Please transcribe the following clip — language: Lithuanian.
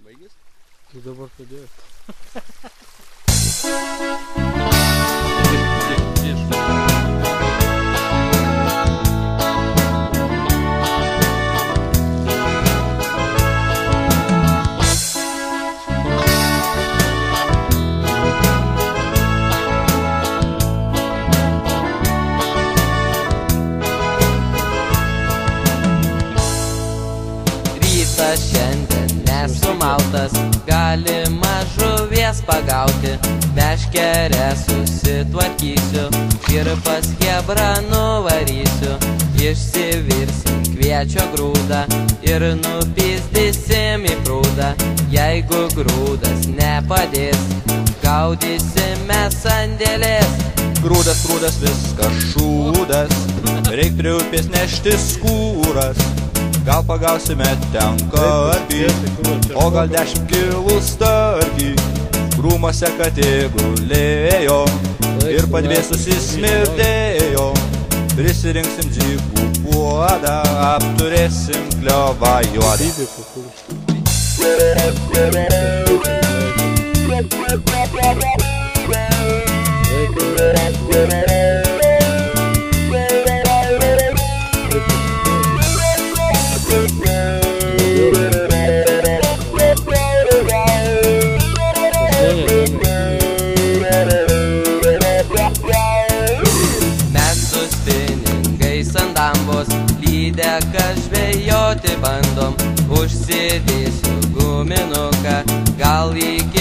Baigės? Tai dabar pradėjo. Rytas šiandien nesumautas, galima žuvies pagauti. Meškerę susitvarkysiu ir pas chebrą nuvarysiu. Išsivirsim kviečio grūdą ir nupizdysim į prūdą. Jeigu grūdas nepadės, gaudysime sandėlės. Grūdas, grūdas, viskas šūdas, reik prie upės nešti skūras. Gal pagausime ten karpį, o gal 10 kilų starkį. Krūmose katė gulėjo ir padvėsusi smirdėjo. Prisirinksim dzikų puodą, apturėsim kliovą juodą. Mes su spiningais ant dambos lydeką žvejoti bandom. Užsidėsiu guminuką, gal iki